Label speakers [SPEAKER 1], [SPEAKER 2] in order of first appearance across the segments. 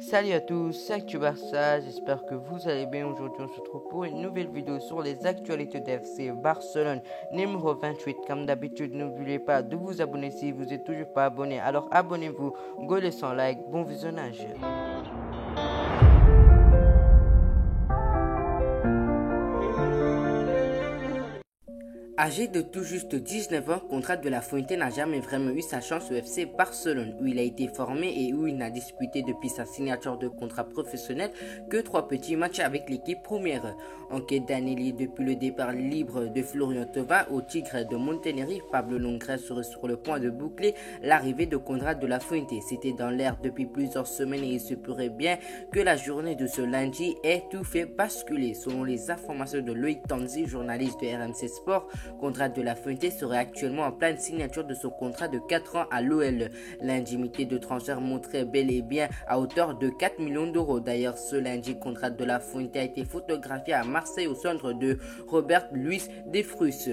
[SPEAKER 1] Salut à tous, c'est Actu Barça, j'espère que vous allez bien. Aujourd'hui on se retrouve pour une nouvelle vidéo sur les actualités d'FC Barcelone numéro 28. Comme d'habitude, n'oubliez pas de vous abonner si vous n'êtes toujours pas abonné, alors abonnez-vous, go les 100 likes, bon visionnage. Âgé de tout juste 19 ans, Konrad de la Fuente n'a jamais vraiment eu sa chance au FC Barcelone, où il a été formé et où il n'a disputé depuis sa signature de contrat professionnel que 3 petits matchs avec l'équipe première. En quête d'un ailier depuis le départ libre de Florian Thauvin au Tigre de Montenegro, Pablo Longoria serait sur le point de boucler l'arrivée de Konrad de la Fuente. C'était dans l'air depuis plusieurs semaines et il se pourrait bien que la journée de ce lundi ait tout fait basculer. Selon les informations de Loïc Tanzi, journaliste de RMC Sport, Konrad de la Fuente serait actuellement en pleine signature de son contrat de 4 ans à l'OL. L'indemnité de transfert montrait bel et bien à hauteur de 4 millions d'euros. D'ailleurs, ce lundi, Konrad de la Fuente a été photographié à Marseille au centre de Robert Luis de Frus.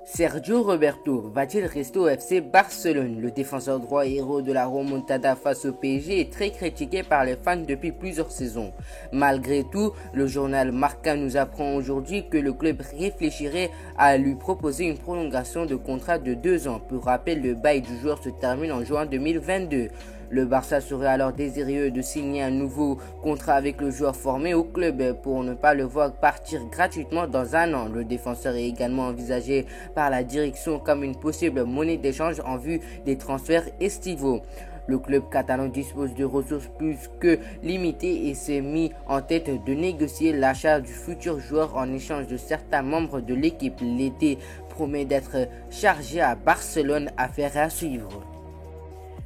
[SPEAKER 1] Sergio Roberto va-t-il rester au FC Barcelone? Le défenseur droit héros de la remontada face au PSG est très critiqué par les fans depuis plusieurs saisons. Malgré tout, le journal Marca nous apprend aujourd'hui que le club réfléchirait à lui proposer une prolongation de contrat de 2 ans. Pour rappel, le bail du joueur se termine en juin 2022. Le Barça serait alors désireux de signer un nouveau contrat avec le joueur formé au club pour ne pas le voir partir gratuitement dans un an. Le défenseur est également envisagé par la direction comme une possible monnaie d'échange en vue des transferts estivaux. Le club catalan dispose de ressources plus que limitées et s'est mis en tête de négocier l'achat du futur joueur en échange de certains membres de l'équipe. L'été promet d'être chargé à Barcelone, affaire à suivre.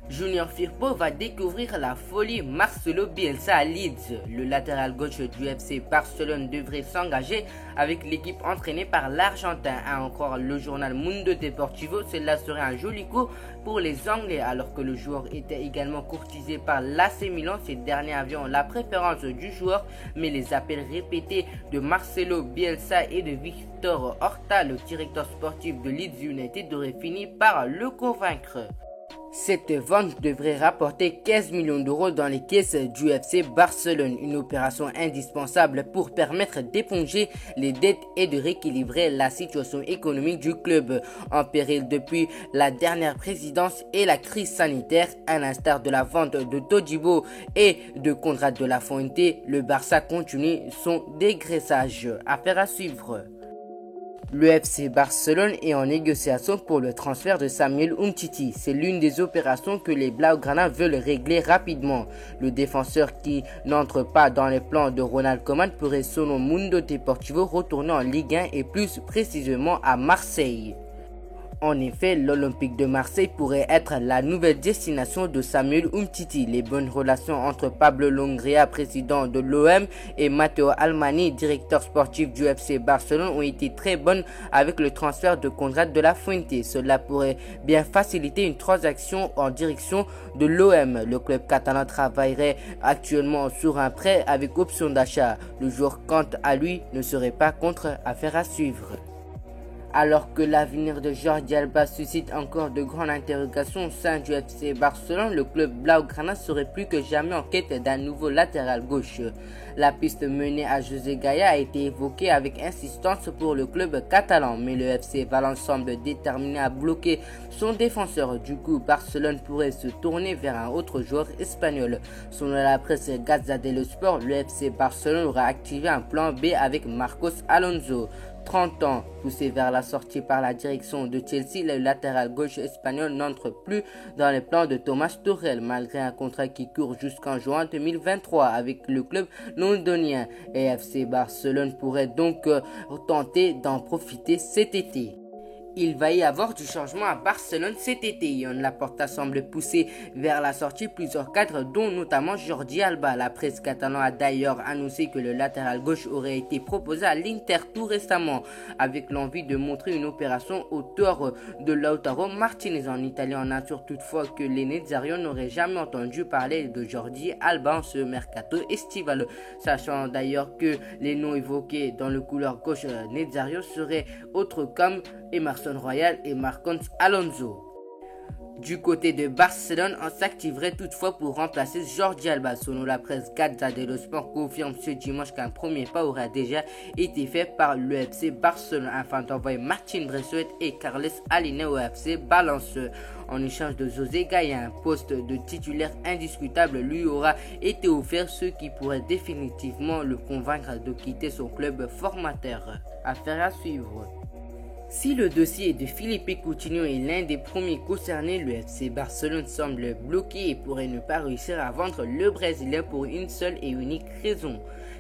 [SPEAKER 1] Junior Firpo va découvrir la folie Marcelo Bielsa à Leeds. Le latéral gauche du FC Barcelone devrait s'engager avec l'équipe entraînée par l'Argentin. A encore le journal Mundo Deportivo, cela serait un joli coup pour les Anglais. Alors que le joueur était également courtisé par l'AC Milan, ces derniers avaient la préférence du joueur, mais les appels répétés de Marcelo Bielsa et de Victor Horta, le directeur sportif de Leeds United, auraient fini par le convaincre. Cette vente devrait rapporter 15 millions d'euros dans les caisses du FC Barcelone, une opération indispensable pour permettre d'éponger les dettes et de rééquilibrer la situation économique du club en péril depuis la dernière présidence et la crise sanitaire. À l'instar de la vente de Todibo et de Konrad de la Fuente, le Barça continue son dégraissage. Affaire à suivre. Le FC Barcelone est en négociation pour le transfert de Samuel Umtiti. C'est l'une des opérations que les Blaugrana veulent régler rapidement. Le défenseur qui n'entre pas dans les plans de Ronald Koeman pourrait, selon Mundo Deportivo, retourner en Ligue 1 et plus précisément à Marseille. En effet, l'Olympique de Marseille pourrait être la nouvelle destination de Samuel Umtiti. Les bonnes relations entre Pablo Longoria, président de l'OM, et Matteo Almani, directeur sportif du FC Barcelone, ont été très bonnes avec le transfert de Konrad de la Fuente. Cela pourrait bien faciliter une transaction en direction de l'OM. Le club catalan travaillerait actuellement sur un prêt avec option d'achat. Le joueur, quant à lui, ne serait pas contre, affaire à suivre. Alors que l'avenir de Jordi Alba suscite encore de grandes interrogations au sein du FC Barcelone, le club Blaugrana serait plus que jamais en quête d'un nouveau latéral gauche. La piste menée à José Gaya a été évoquée avec insistance pour le club catalan, mais le FC Valence semble déterminé à bloquer son défenseur. Du coup, Barcelone pourrait se tourner vers un autre joueur espagnol. Selon la presse Gazzetta dello Sport, le FC Barcelone aura activé un plan B avec Marcos Alonso. 30 ans, poussé vers la sortie par la direction de Chelsea, le latéral gauche espagnol n'entre plus dans les plans de Thomas Tuchel, malgré un contrat qui court jusqu'en juin 2023 avec le club londonien. Et FC Barcelone pourrait donc tenter d'en profiter cet été. Il va y avoir du changement à Barcelone cet été. Joan Laporta semble pousser vers la sortie plusieurs cadres, dont notamment Jordi Alba. La presse catalane a d'ailleurs annoncé que le latéral gauche aurait été proposé à l'Inter tout récemment, avec l'envie de montrer une opération autour de Lautaro Martinez. En Italie, on assure toutefois que les Nezarios n'auraient jamais entendu parler de Jordi Alba en ce mercato estival, sachant d'ailleurs que les noms évoqués dans le couloir gauche Nezario seraient autres comme Emerson Royal et Marcos Alonso. Du côté de Barcelone, on s'activerait toutefois pour remplacer Jordi Alba. Selon la presse, Gazzetta dello Sport confirme ce dimanche qu'un premier pas aura déjà été fait par le FC Barcelone afin d'envoyer Martín Braithwaite et Carles Alina au FC Valence. En échange de José Gaya, un poste de titulaire indiscutable lui aura été offert, ce qui pourrait définitivement le convaincre de quitter son club formateur. Affaire à suivre. Si le dossier de Philippe Coutinho est l'un des premiers concernés, le FC Barcelone semble bloqué et pourrait ne pas réussir à vendre le Brésilien pour une seule et unique raison.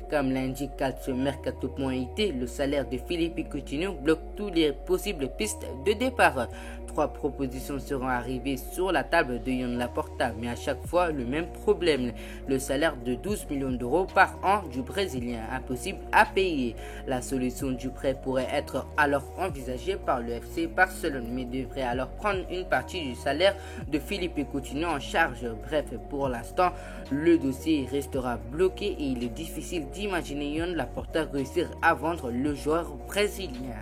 [SPEAKER 1] Comme l'indique calciomercato.it, le salaire de Philippe Coutinho bloque toutes les possibles pistes de départ. 3 propositions seront arrivées sur la table de Joan Laporta, mais à chaque fois le même problème. Le salaire de 12 millions d'euros par an du Brésilien, impossible à payer. La solution du prêt pourrait être alors envisagée par le FC Barcelone, mais devrait alors prendre une partie du salaire de Philippe Coutinho en charge. Bref, pour l'instant, le dossier restera bloqué et il est difficile d'imaginer Joan Laporta réussir à vendre le joueur brésilien.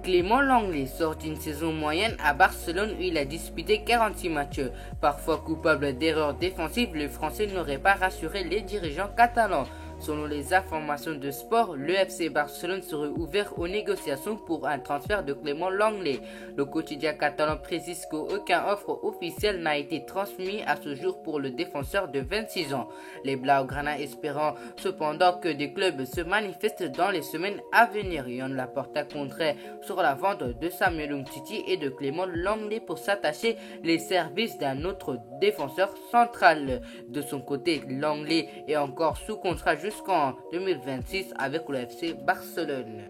[SPEAKER 1] Clément Lenglet sort d'une saison moyenne à Barcelone où il a disputé 46 matchs. Parfois coupable d'erreurs défensives, le Français n'aurait pas rassuré les dirigeants catalans. Selon les informations de sport, le FC Barcelone serait ouvert aux négociations pour un transfert de Clément Lenglet. Le quotidien catalan précise qu'aucune offre officielle n'a été transmise à ce jour pour le défenseur de 26 ans. Les Blaugrana espérant cependant que des clubs se manifestent dans les semaines à venir. Joan Laporta compterait sur la vente de Samuel Umtiti et de Clément Lenglet pour s'attacher les services d'un autre défenseur central. De son côté, Lenglet est encore sous contrat jusqu'en 2026 avec le FC Barcelone.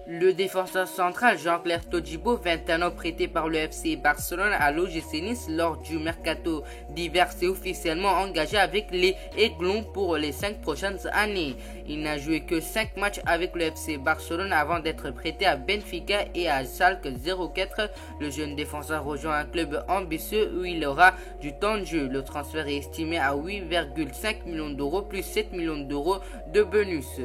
[SPEAKER 1] Le défenseur central Jean-Claire Todibo, 21 ans, prêté par le FC Barcelone à l'OGC Nice lors du mercato d'hiver, s'est officiellement engagé avec les Aiglons pour les 5 prochaines années. Il n'a joué que 5 matchs avec le FC Barcelone avant d'être prêté à Benfica et à Schalke 04. Le jeune défenseur rejoint un club ambitieux où il aura du temps de jeu. Le transfert est estimé à 8,5 millions d'euros plus 7 millions d'euros de bonus.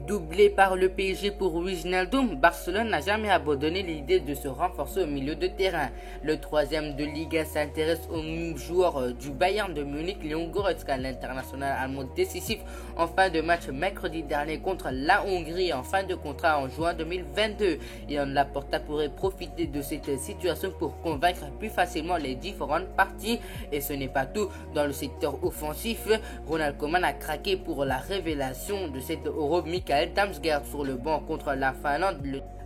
[SPEAKER 1] Doublé par le PSG pour Wijnaldum, Barcelone n'a jamais abandonné l'idée de se renforcer au milieu de terrain. Le troisième de Liga s'intéresse au joueur du Bayern de Munich, Leon Goretzka, l'international allemand décisif en fin de match mercredi dernier contre la Hongrie en fin de contrat en juin 2022. Joan Laporta pourrait profiter de cette situation pour convaincre plus facilement les différentes parties. Et ce n'est pas tout. Dans le secteur offensif, Ronald Koeman a craqué pour la révélation de cet Euro, Mikael Damsgaard sur le banc contre la Finlande.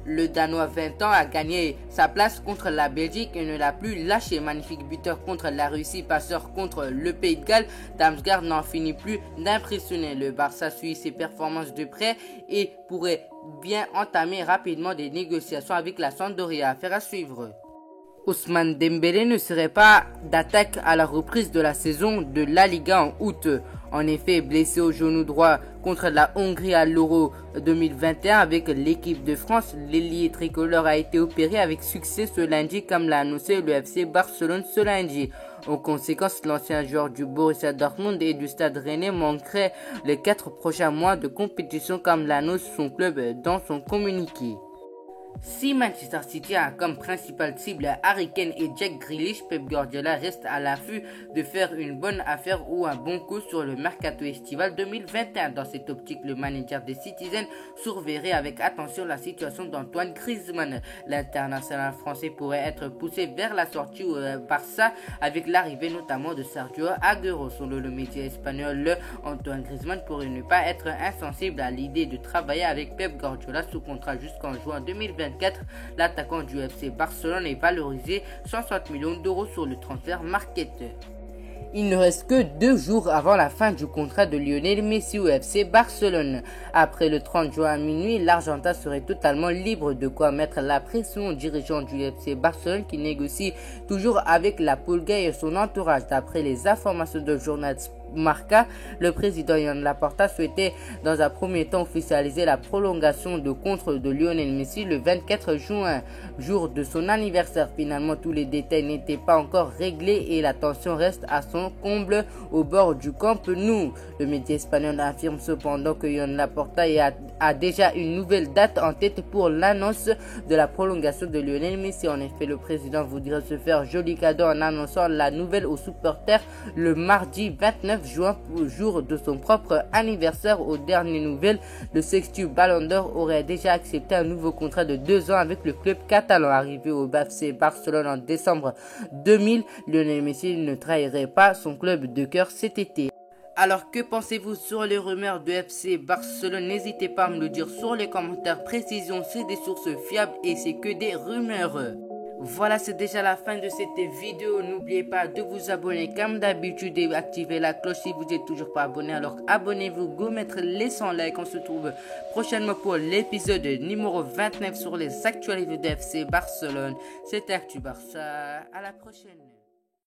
[SPEAKER 1] Le Danois 20 ans a gagné sa place contre la Belgique et ne l'a plus lâché. Magnifique buteur contre la Russie, passeur contre le Pays de Galles. Damsgaard n'en finit plus d'impressionner. Le Barça suit ses performances de près et pourrait bien entamer rapidement des négociations avec la Sampdoria. Affaire à suivre. Ousmane Dembélé ne serait pas d'attaque à la reprise de la saison de la Liga en août. En effet, blessé au genou droit contre la Hongrie à l'Euro 2021 avec l'équipe de France, l'ailier tricolore a été opéré avec succès ce lundi, comme l'a annoncé le FC Barcelone ce lundi. En conséquence, l'ancien joueur du Borussia Dortmund et du Stade Rennais manquerait les 4 prochains mois de compétition, comme l'annonce son club dans son communiqué. Si Manchester City a comme principale cible Harry Kane et Jack Grealish, Pep Guardiola reste à l'affût de faire une bonne affaire ou un bon coup sur le mercato estival 2021. Dans cette optique, le manager des Citizens surveillerait avec attention la situation d'Antoine Griezmann. L'international français pourrait être poussé vers la sortie au Barça avec l'arrivée notamment de Sergio Aguero. Selon le média espagnol, Antoine Griezmann pourrait ne pas être insensible à l'idée de travailler avec Pep Guardiola sous contrat jusqu'en juin 2024. L'attaquant du FC Barcelone est valorisé 160 millions d'euros sur le transfert market. Il ne reste que 2 jours avant la fin du contrat de Lionel Messi au FC Barcelone. Après le 30 juin à minuit, l'Argentin serait totalement libre, de quoi mettre la pression aux dirigeants du FC Barcelone qui négocie toujours avec la Pulga et son entourage. D'après les informations de journal Marca, le président Joan Laporta souhaitait dans un premier temps officialiser la prolongation de contrat de Lionel Messi le 24 juin, jour de son anniversaire. Finalement, tous les détails n'étaient pas encore réglés et la tension reste à son comble au bord du Camp Nou. Le média espagnol affirme cependant que Joan Laporta a déjà une nouvelle date en tête pour l'annonce de la prolongation de Lionel Messi. En effet, le président voudrait se faire joli cadeau en annonçant la nouvelle aux supporters le mardi 29 juin, jour de son propre anniversaire. Aux dernières nouvelles, le sextuple Ballon d'Or aurait déjà accepté un nouveau contrat de 2 ans avec le club catalan. Arrivé au FC Barcelone en décembre 2000, Lionel Messi ne trahirait pas son club de cœur cet été. Alors, que pensez-vous sur les rumeurs de FC Barcelone? N'hésitez pas à me le dire sur les commentaires. Précision, c'est des sources fiables et c'est que des rumeurs. Voilà, c'est déjà la fin de cette vidéo. N'oubliez pas de vous abonner comme d'habitude et activer la cloche si vous n'êtes toujours pas abonné. Alors abonnez-vous, go mettre les 100 likes. On se retrouve prochainement pour l'épisode numéro 29 sur les actualités de FC Barcelone. C'était Actu Barça. À la prochaine.